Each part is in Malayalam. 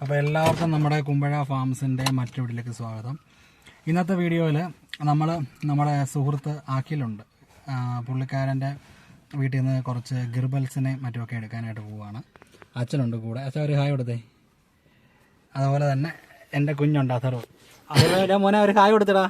അപ്പോൾ എല്ലാവർക്കും നമ്മുടെ കുമ്പഴ ഫാംസിൻ്റെ മറ്റു വീട്ടിലേക്ക് സ്വാഗതം. ഇന്നത്തെ വീഡിയോയിൽ നമ്മുടെ സുഹൃത്ത് അഖിലുണ്ട്. പുള്ളിക്കാരൻ്റെ വീട്ടിൽ നിന്ന് കുറച്ച് ഗിർബൽസിനെ മറ്റുമൊക്കെ എടുക്കാനായിട്ട് പോവുകയാണ്. അച്ഛനുണ്ട് കൂടെ. അച്ഛൻ ഒരു ഹായ് കൊടുത്തേ. അതുപോലെ തന്നെ എൻ്റെ കുഞ്ഞുണ്ട് അഥർവ്. അതുപോലെ മോനെ ഒരു ഹായ് കൊടുത്തടാ.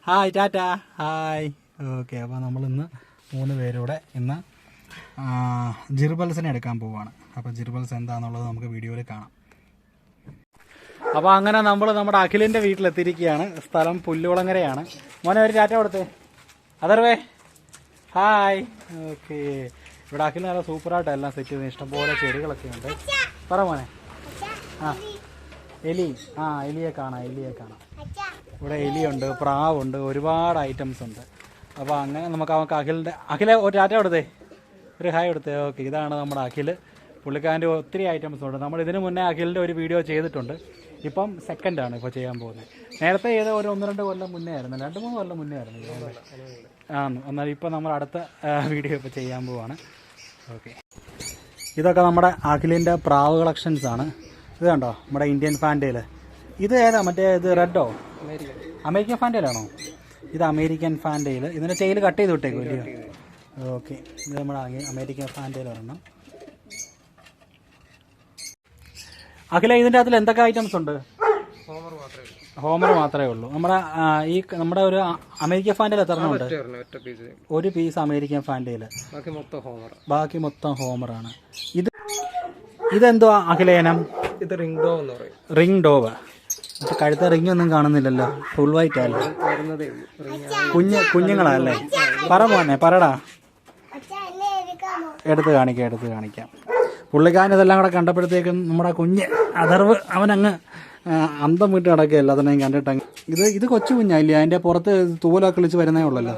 Hi tata hi. ഓക്കെ, അപ്പോൾ നമ്മളിന്ന് 3 പേരൂടെ ഇന്ന് ജിർബൽസിനെ എടുക്കാൻ പോവുകയാണ്. അപ്പോൾ ജിർബൽസ് എന്താണെന്നുള്ളത് നമുക്ക് വീഡിയോയിൽ കാണാം. അപ്പോൾ അങ്ങനെ നമ്മൾ നമ്മുടെ അഖിലിൻ്റെ വീട്ടിലെത്തിയിരിക്കുകയാണ്. സ്ഥലം പുല്ലുകുളങ്ങരയാണ്. മോനെ ഒരു ടാറ്റ കൊടുത്തേ. അതർവേ ഹായ്. ഓക്കെ, ഇവിടെ അഖിൽ നല്ല സൂപ്പറായിട്ട് എല്ലാം സെറ്റ് ചെയ്ത് ഇഷ്ടംപോലെ ചെടികളൊക്കെ ഉണ്ട്. പറ മോനെ. എലി എലിയെ കാണാം. ഇവിടെ എലിയുണ്ട്, പ്രാവുണ്ട്, ഒരുപാട് ഐറ്റംസ് ഉണ്ട്. അപ്പോൾ അങ്ങനെ നമുക്ക് അഖിലെ ഒരു ടാറ്റ കൊടുത്തേ, ഒരു ഹായ് കൊടുത്തേ. ഓക്കെ, ഇതാണ് നമ്മുടെ അഖിൽ. പുള്ളിക്കാരൻ്റെ ഒത്തിരി ഐറ്റംസ് ഉണ്ട്. നമ്മൾ ഇതിനു മുന്നേ അഖിലിൻ്റെ ഒരു വീഡിയോ ചെയ്തിട്ടുണ്ട്. ഇപ്പം സെക്കൻഡാണ് ഇപ്പോൾ ചെയ്യാൻ പോകുന്നത്. നേരത്തെ ഏതോ ഒരു 1-2 കൊല്ലം മുന്നേ ആയിരുന്നു, 2-3 കൊല്ലം മുന്നേ ആയിരുന്നു എന്നാൽ ഇപ്പോൾ നമ്മൾ അടുത്ത വീഡിയോ ഇപ്പോൾ ചെയ്യാൻ പോവാണ്. ഓക്കെ, ഇതൊക്കെ നമ്മുടെ അഖിലിൻ്റെ പ്രാവ് കളക്ഷൻസ് ആണ്. ഇത് കണ്ടോ, നമ്മുടെ ഇന്ത്യൻ ഫാൻറ്റയിൽ. ഇത് ഏതാ മറ്റേ ഇത് റെഡോ? അമേരിക്കൻ ഫാൻറ്റയിലാണോ? ഇത് അമേരിക്കൻ ഫാൻറ്റയിൽ. ഇതിൻ്റെ ചെയിൽ കട്ട് ചെയ്ത് വിട്ടേക്കും വലിയ. ഓക്കെ, ഇത് നമ്മുടെ അമേരിക്കൻ ഫാൻറ്റയിൽ ഒരെണ്ണം. അഖില, ഇതിൻ്റെ അകത്തിൽ എന്തൊക്കെ ഐറ്റംസ് ഉണ്ട്? ഹോമർ മാത്രമേ ഉള്ളൂ. നമ്മുടെ ഒരു അമേരിക്കൻ ഫാൻറ്റയിൽ എത്ര എണ്ണം ഉണ്ട്? ഒരു പീസ് അമേരിക്കൻ ഫാൻറ്റയിൽ, ബാക്കി മൊത്തം ഹോമറാണ്. ഇതെന്തുവാ അഖിലേനം? ഇത് റിംഗ് ഡോവ് എന്ന് പറയും. Ring dough. കഴുത്ത റിംഗ് ഒന്നും കാണുന്നില്ലല്ലോ, ഫുൾ വൈറ്റ് അല്ലേ? കുഞ്ഞുങ്ങളല്ലേ? പറ മോനെ, പറടാ. എടുത്ത് കാണിക്കാം. പുള്ളിക്കാരൻ ഇതെല്ലാം കൂടെ കണ്ടപ്പോഴത്തേക്കും നമ്മുടെ കുഞ്ഞ് അഥർവ് അവനങ്ങ് അന്തം വിട്ട് കിടക്കുകയല്ല. അതിനെയും കണ്ടിട്ടങ്ങ് ഇത് കൊച്ചു കുഞ്ഞായില്ലേ? അതിൻ്റെ പുറത്ത് തൂവലൊക്കെ കളിച്ച് വരുന്നേ ഉള്ളല്ലോ.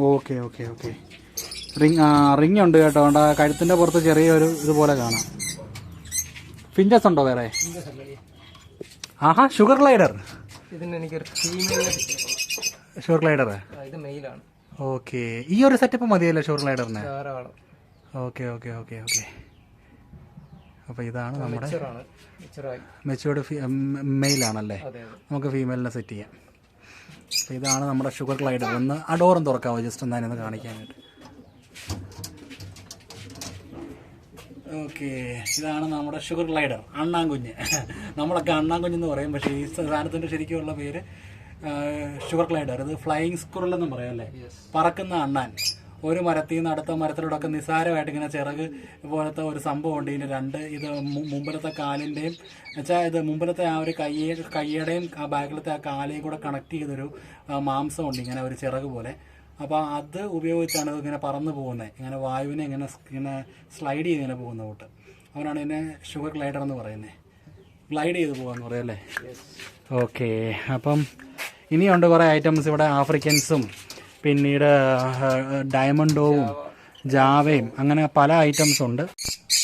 ഓക്കെ, റിംഗ് ഉണ്ട് കേട്ടോ. കഴുത്തിൻ്റെ പുറത്ത് ചെറിയൊരു ഇതുപോലെ കാണാം. ഫിഞ്ചസ് ഉണ്ടോ വേറെ? Sugar glider. Sugar glider. Okay, ഈ ഒരു സെറ്റപ്പ് മതിയല്ലോ ഷുഗർ ഗ്ലൈഡറിന്. ഓക്കെ. അപ്പോൾ ഇതാണ് നമ്മുടെ മെച്യൂർഡ് മെയിലാണല്ലേ? നമുക്ക് ഫീമെയിലിനെ സെറ്റ് ചെയ്യാം. അപ്പോൾ ഇതാണ് നമ്മുടെ ഷുഗർ ഗ്ലൈഡർ. ഒന്ന് ആ ഡോറും തുറക്കാമോ ജസ്റ്റ് ഒന്ന് കാണിക്കാനായിട്ട്? ഓക്കെ, ഇതാണ് നമ്മുടെ ഷുഗർ ഗ്ലൈഡർ, അണ്ണാൻകുഞ്ഞ്. നമ്മളൊക്കെ അണ്ണാൻകുഞ്ഞെന്ന് പറയും, പക്ഷേ ഈ സാധനത്തിൻ്റെ ശരിക്കുള്ള പേര് ഷുഗർ ഗ്ലൈഡർ. ഇത് ഫ്ലൈയിങ് സ്ക്വിറൽ എന്നും പറയാം അല്ലേ? പറക്കുന്ന അണ്ണാൻ. ഒരു മരത്തിൽ നിന്ന് അടുത്ത മരത്തിലൂടെയൊക്കെ നിസ്സാരമായിട്ട് ഇങ്ങനെ ചിറക് പോലത്തെ ഒരു സംഭവമുണ്ട്. ഇത് മുമ്പിലത്തെ കാലിൻ്റെയും വെച്ചാൽ ഇത് മുമ്പിലത്തെ ആ ഒരു കയ്യുടെയും ആ ബാക്കിലത്തെ ആ കാലയും കൂടെ കണക്ട് ചെയ്തൊരു മാംസമുണ്ട്, ഇങ്ങനെ ഒരു ചിറക് പോലെ. അപ്പോൾ അത് ഉപയോഗിച്ചാണ് ഇത് ഇങ്ങനെ പറന്ന് പോകുന്നത്. ഇങ്ങനെ വായുവിനെ ഇങ്ങനെ സ്ലൈഡ് ചെയ്ത് ഇങ്ങനെ പോകുന്ന കൂട്ട്. അവനാണ് ഇതിനെ ഷുഗർ ഗ്ലൈഡർ എന്ന് പറയുന്നത്. ഗ്ലൈഡ് ചെയ്ത് പോകാമെന്ന് പറയാം അല്ലേ? ഓക്കെ, അപ്പം ഇനിയുണ്ട് കുറേ ഐറ്റംസ് ഇവിടെ. ആഫ്രിക്കൻസും പിന്നീട് ഡയമണ്ടോവും ജാവയും അങ്ങനെ പല ഐറ്റംസ് ഉണ്ട്.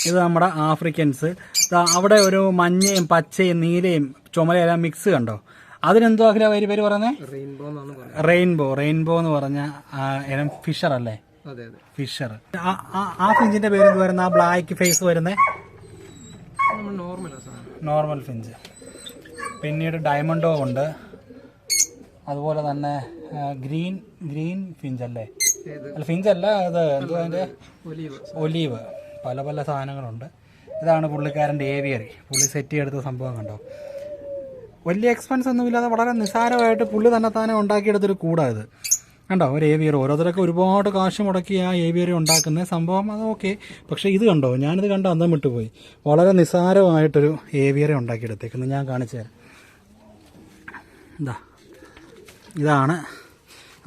ഇത് നമ്മുടെ ആഫ്രിക്കൻസ്. അവിടെ ഒരു മഞ്ഞയും പച്ചയും നീലയും ചുമലയെല്ലാം മിക്സ് കണ്ടോ? അതിനെന്തോ അഖില പേര് പറയുന്നത്? റെയിൻബോ എന്ന് പറഞ്ഞ ഇനം ഫിഷർ അല്ലേ? ഫിഷർ. ആ ഫിഞ്ചിന്റെ പേര് എന്ത് വരുന്ന? ആ ബ്ലാക്ക് ഫേസ് വരുന്നത് നോർമൽ ഫിഞ്ച്. പിന്നീട് ഡയമണ്ടോ ഉണ്ട്. അതുപോലെ തന്നെ ഗ്രീൻ ഫിഞ്ച് അല്ലേ? അല്ല, ഫിഞ്ച് അല്ല, അത് എന്തുവാ അതിൻ്റെ? ഒലീവ്. പല സാധനങ്ങളുണ്ട്. ഇതാണ് പുള്ളിക്കാരൻ്റെ ഏവിയറി. പുള്ളി സെറ്റ് ചെയ്തെടുത്ത സംഭവം കണ്ടോ? വലിയ എക്സ്പെൻസ് ഒന്നുമില്ലാതെ വളരെ നിസ്സാരമായിട്ട് പുള്ളി തന്നെ ഉണ്ടാക്കിയെടുത്തൊരു കൂടാണ് ഇത് കണ്ടോ. ഒരു ഏവിയറി ഓരോരുത്തരൊക്കെ ഒരുപാട് കാശ് മുടക്കി ആ ഏവിയറി ഉണ്ടാക്കുന്ന സംഭവം. അത് ഓക്കെ, പക്ഷേ ഇത് കണ്ടോ, ഞാനിത് കണ്ടോ അന്തം വിട്ടുപോയി. വളരെ നിസ്സാരമായിട്ടൊരു ഏവിയറി ഉണ്ടാക്കിയെടുത്തേക്കുന്നത് ഞാൻ കാണിച്ചു തരാം. ഇതാണ്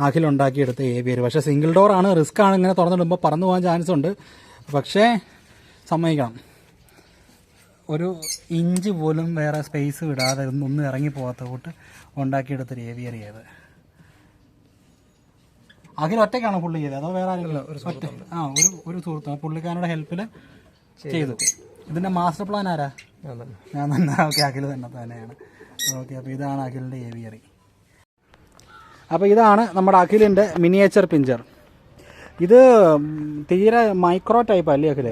അഖിലുണ്ടാക്കിയെടുത്ത ഏവിയറി. പക്ഷേ സിംഗിൾ ഡോറാണ്, റിസ്ക്കാണ്. ഇങ്ങനെ തുറന്നിടുമ്പോൾ പറന്നു പോകാൻ ചാൻസ് ഉണ്ട്. പക്ഷേ സമ്മതിക്കണം, ഒരു ഇഞ്ച് പോലും വേറെ സ്പേസ് വിടാതെ ഒന്നും ഇറങ്ങി പോകാത്ത കൂട്ട് ഉണ്ടാക്കിയെടുത്തൊരു ഏവിയറി അത്. അഖിൽ ഒറ്റയ്ക്കാണോ പുള്ളി ചെയ്തത് അതോ വേറെ ആരെങ്കിലും? ഒരു സുഹൃത്ത് പുള്ളിക്കാരുടെ ഹെൽപ്പിൽ ചെയ്തു. ഇതിൻ്റെ മാസ്റ്റർ പ്ലാൻ ആരാ? ഞാൻ തന്നെ. ഓക്കെ, അഖിൽ തന്നെയാണ്. ഓക്കെ, അപ്പോൾ ഇതാണ് അഖിലിൻ്റെ ഏവിയറി. അപ്പോൾ ഇതാണ് നമ്മുടെ അഖിലിൻ്റെ മിനിയേച്ചർ പിഞ്ചർ. ഇത് തീരെ മൈക്രോ ടൈപ്പ് അല്ലേ അഖിലേ?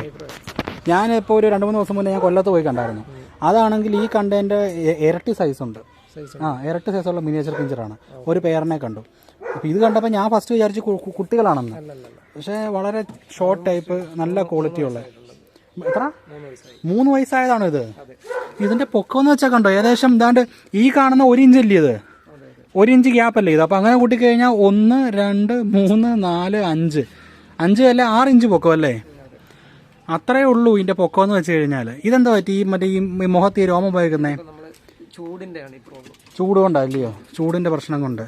ഞാനിപ്പോൾ ഒരു 2-3 ദിവസം മുന്നേ ഞാൻ കൊല്ലത്ത് പോയി കണ്ടായിരുന്നു. അതാണെങ്കിൽ ഈ കണ്ടതിൻ്റെ ഇരട്ടി സൈസുണ്ട്. ഇരട്ടി സൈസുള്ള മിനിയേച്ചർ പിഞ്ചറാണ്. ഒരു പേരിനെ കണ്ടു. അപ്പോൾ ഇത് കണ്ടപ്പോൾ ഞാൻ ഫസ്റ്റ് വിചാരിച്ചു കുട്ടികളാണെന്ന്. പക്ഷേ വളരെ ഷോർട്ട് ടൈപ്പ്, നല്ല ക്വാളിറ്റി ഉള്ള. എത്ര? 3 വയസ്സായതാണോ ഇത്? ഇതിൻ്റെ പൊക്കമെന്ന് വെച്ചാൽ കണ്ടോ, ഏകദേശം ഇതാണ്ട് ഈ കാണുന്ന 1 ഇഞ്ചല്ലേ ഇത്, 1 ഇഞ്ച് ഗ്യാപ്പല്ലേ ഇത്. അപ്പോൾ അങ്ങനെ കൂട്ടിക്കഴിഞ്ഞാൽ 1, 2, 3, 4, 5 അല്ലേ 6 ഇഞ്ച് പൊക്കം അല്ലേ? അത്രേ ഉള്ളൂ ഇതിൻ്റെ പൊക്കമെന്ന് വെച്ച് കഴിഞ്ഞാൽ. ഇതെന്താ പറ്റി ഈ മുഖത്ത് ഈ രോമം ഉപയോഗിക്കുന്നേ? ചൂട് കൊണ്ടല്ലയോ? ചൂടിൻ്റെ പ്രശ്നം കൊണ്ട്.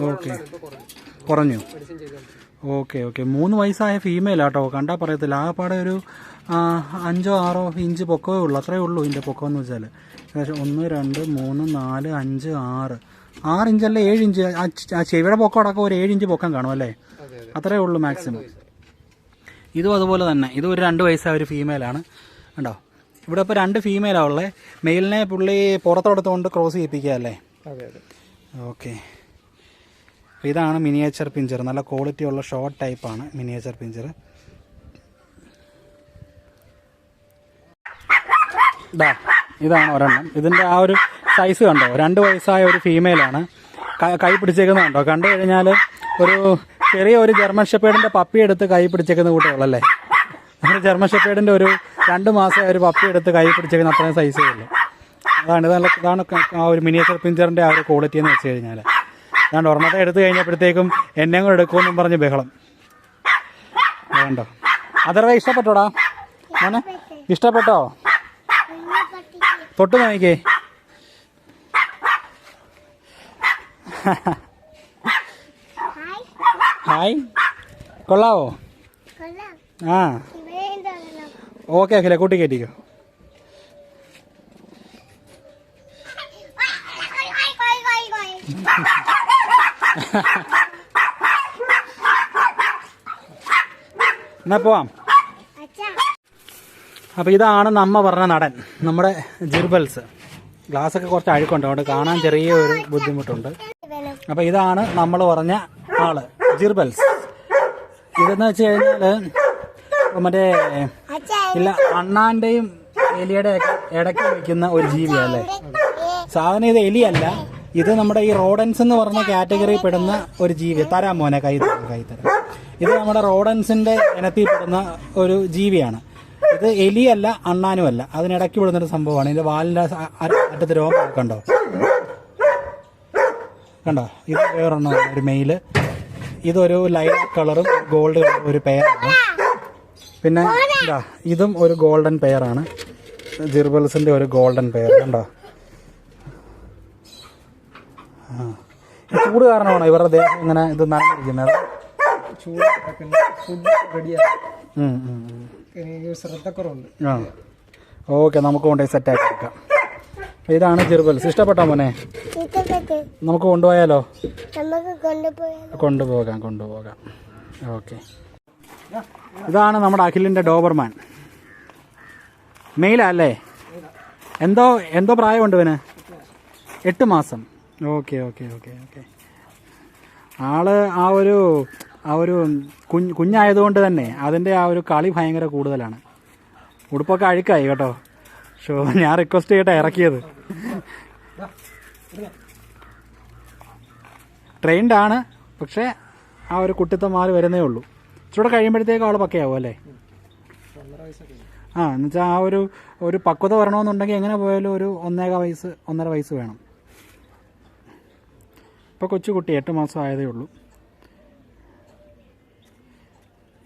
ഓക്കെ, കുറഞ്ഞു. ഓക്കെ 3 വയസ്സായ ഫീമെയിലാട്ടോ, കണ്ടാൽ പറയത്തില്ല. ആകെപ്പാടെ ഒരു 5-6 ഇഞ്ച് പൊക്കമേ ഉള്ളൂ. അത്രേ ഉള്ളൂ ഇതിൻ്റെ പൊക്കമെന്ന് വെച്ചാൽ. ഏകദേശം 1, 2, 3, 4, 5, 6 ഇഞ്ചല്ലേ, 7 ഇഞ്ച്. ആ ചെവിയുടെ പൊക്കം അടക്കം ഒരു 7 ഇഞ്ച് പൊക്കം കാണും അല്ലേ? അത്രേ ഉള്ളൂ മാക്സിമം. ഇതും അതുപോലെ തന്നെ. ഇത് ഒരു 2 വയസ്സായ ഒരു ഫീമെയിലാണ്. കണ്ടോ, ഇവിടെ ഇപ്പോൾ 2 ഫീമെയിലാണ് ഉള്ളത്. മെയിലിനെ പുള്ളി പുറത്തെടുത്തുകൊണ്ട് ക്രോസ് ചെയ്യിപ്പിക്കുക അല്ലേ? ഓക്കെ. ഇതാണ് മിനിയേച്ചർ പിഞ്ചർ. നല്ല ക്വാളിറ്റി ഉള്ള ഷോർട്ട് ടൈപ്പാണ് മിനിയേച്ചർ പിഞ്ചർ. ഇതാണ് ഒരെണ്ണം. ഇതിൻ്റെ ആ ഒരു സൈസ് കണ്ടോ, 2 വയസ്സായ ഒരു ഫീമെയിലാണ്. കൈ പിടിച്ചേക്കുന്നത് കണ്ടോ? കണ്ടു കഴിഞ്ഞാൽ ഒരു ചെറിയ ഒരു ജർമ്മൻ ഷെപ്പേഡിൻ്റെ പപ്പി എടുത്ത് കൈ പിടിച്ചേക്കുന്ന കൂട്ടുകളല്ലേ? ഒരു ജർമ്മൻ ഷെപ്പേഡിൻ്റെ ഒരു 2 മാസമായ ഒരു പപ്പി എടുത്ത് കൈ പിടിച്ചേക്കുന്ന അത്രയും സൈസേ ഉള്ളൂ. ഇതാണ് ആ ഒരു മിനിയേച്ചർ പിഞ്ചറിൻ്റെ ആ ഒരു ക്വാളിറ്റി എന്ന് വെച്ച് കഴിഞ്ഞാൽ. അതാണ്ട് ഒരെണ്ണത്തെ എടുത്തു കഴിഞ്ഞപ്പോഴത്തേക്കും എന്നെ കൂടെ എടുക്കുമെന്നും പറഞ്ഞ് ബഹളം. വേണ്ടോ? അതർവേ ഇഷ്ടപ്പെട്ടോടാ മോനെ? ഇഷ്ടപ്പെട്ടോ? തൊട്ട് നോക്കിക്കേ. ഹായ്, കൊള്ളാവോ? ആ ഓക്കെ അഖില, കൂട്ടി കയറ്റിക്കോ. എന്നാ പോവാം. അപ്പോൾ ഇതാണ് നമ്മ പറഞ്ഞ നടൻ, നമ്മുടെ ജിർബൽസ്. ഗ്ലാസ്സൊക്കെ കുറച്ച് അഴുക്കുണ്ട്, അതുകൊണ്ട് കാണാൻ ചെറിയൊരു ബുദ്ധിമുട്ടുണ്ട്. അപ്പോൾ ഇതാണ് നമ്മൾ പറഞ്ഞ ആള്, ജിർബൽസ്. ഇതെന്ന് വെച്ച് കഴിഞ്ഞാൽ മറ്റേ ഇല്ല അണ്ണാൻ്റെയും എലിയുടെയൊക്കെ ഇടയ്ക്ക് വയ്ക്കുന്ന ഒരു ജീവിയല്ലേ? സാധാരണ ഇത് എലിയല്ല, ഇത് നമ്മുടെ ഈ റോഡൻസ് എന്ന് പറഞ്ഞ കാറ്റഗറിയിൽ പെടുന്ന ഒരു ജീവി. തരാം മോനെ, കൈ തരാം. ഇത് നമ്മുടെ റോഡൻസിൻ്റെ ഇനത്തിൽ പെടുന്ന ഒരു ജീവിയാണ്. ഇത് എലിയല്ല, അണ്ണാനുമല്ല, അതിനിടയ്ക്ക് വിടുന്നൊരു സംഭവമാണ്. ഇതിൻ്റെ വാലിൻ്റെ അറ്റത്ത് രോമം കണ്ടോ? ഇത് വേറൊരെണ്ണം, ഒരു മെയില്. ഇതൊരു ലൈറ്റ് കളറും ഗോൾഡ് കളറും ഒരു പെയറാണ്. പിന്നെ ഇതും ഒരു ഗോൾഡൻ പെയറാണ്, ജിർബൽസിൻ്റെ ഒരു ഗോൾഡൻ പെയർ. കണ്ടോ? ചൂട് കാരണമാണോ ഇവരുടെ ദേഹം ഇങ്ങനെ ഇത് നനഞ്ഞിരിക്കുന്നത്? ഓക്കെ, നമുക്ക് കൊണ്ടുപോയി സെറ്റാക്കി വെക്കാം. ഇതാണ് ജിർബൽസ്. ഇഷ്ടപ്പെട്ടോ മോനെ? നമുക്ക് കൊണ്ടുപോയാലോ? കൊണ്ടുപോകാം. ഓക്കെ. ഇതാണ് നമ്മുടെ അഖിലിൻ്റെ ഡോബർമാൻ. മെയിലാ അല്ലേ? എന്തോ പ്രായമുണ്ട് ഇവന്? 8 മാസം. ഓക്കെ. ആള് ആ ഒരു കുഞ്ഞായതുകൊണ്ട് തന്നെ അതിൻ്റെ ആ ഒരു കളി ഭയങ്കര കൂടുതലാണ്. ഉടുപ്പൊക്കെ അഴുക്കായി കേട്ടോ. ഞാൻ റിക്വസ്റ്റ് ചെയ്തിട്ടാ ഇറക്കിയത്. ട്രെയിൻഡ് ആണ്, പക്ഷേ ആ ഒരു കുട്ടിത്തം മാറി വരുന്നേ ഉള്ളൂ. ഇച്ചിരി കഴിയുമ്പോഴത്തേക്കും ആൾ പക്കയാവും അല്ലേ? എന്നുവെച്ചാൽ ആ ഒരു പക്വത വരണമെന്നുണ്ടെങ്കിൽ എങ്ങനെ പോയാലും ഒരു 1.5 വയസ്സ് വേണം. ഇപ്പോൾ കൊച്ചുകുട്ടി 8 മാസം ആയതേ ഉള്ളൂ.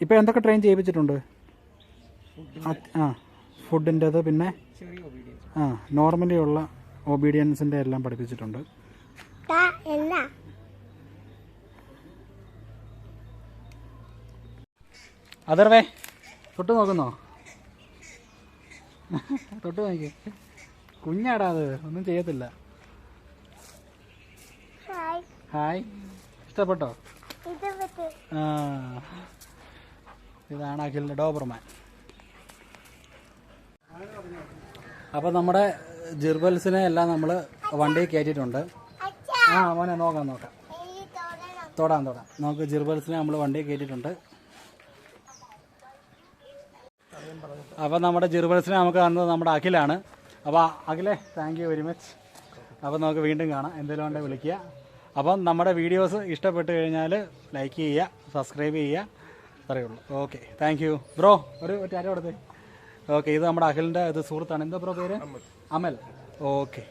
ഇപ്പോൾ എന്തൊക്കെ ട്രെയിൻ ചെയ്യിപ്പിച്ചിട്ടുണ്ട്? ഫുഡിൻ്റെത്, പിന്നെ നോർമലി ഉള്ള ഒബീഡിയൻസിൻ്റെ എല്ലാം പഠിപ്പിച്ചിട്ടുണ്ട്. അതർവേ തൊട്ട് നോക്കുന്നോ? തൊട്ട് നോക്കി. കുഞ്ഞാടാ, അത് ഒന്നും ചെയ്യത്തില്ല. ഹായ്, ഇഷ്ടപ്പെട്ടോ? ഇതാണ് അഖിലിൻ്റെ ഡോബർമാൻ. അപ്പോൾ നമ്മുടെ ജിർബൽസിനെ എല്ലാം നമ്മൾ വണ്ടിയിൽ കയറ്റിയിട്ടുണ്ട്. മോനെ നോക്കാം. തൊടാം. നമുക്ക് ജിർബൽസിനെ നമ്മൾ വണ്ടിയിൽ കയറ്റിയിട്ടുണ്ട്. അപ്പോൾ നമ്മുടെ ജിർബൽസിനെ നമുക്ക് കാണുന്നത് നമ്മുടെ അഖിലാണ്. അപ്പോൾ അഖിലേ, താങ്ക് യു വെരി മച്ച്. അപ്പോൾ നമുക്ക് വീണ്ടും കാണാം, എന്തെങ്കിലും ഉണ്ടെങ്കിൽ വിളിക്കുക. അപ്പം നമ്മുടെ വീഡിയോസ് ഇഷ്ടപ്പെട്ട് കഴിഞ്ഞാൽ ലൈക്ക് ചെയ്യുക, സബ്സ്ക്രൈബ് ചെയ്യുക, അത്രയേ ഉള്ളൂ. Okay, thank you bro. ഒരു ടാറ്റ കൊടുത്തേ. ഓക്കെ, ഇത് നമ്മുടെ അഖിലിൻ്റെ ഇത് സുഹൃത്താണ്. എന്താ ബ്രോ പേര്? അമൽ. ഓക്കെ.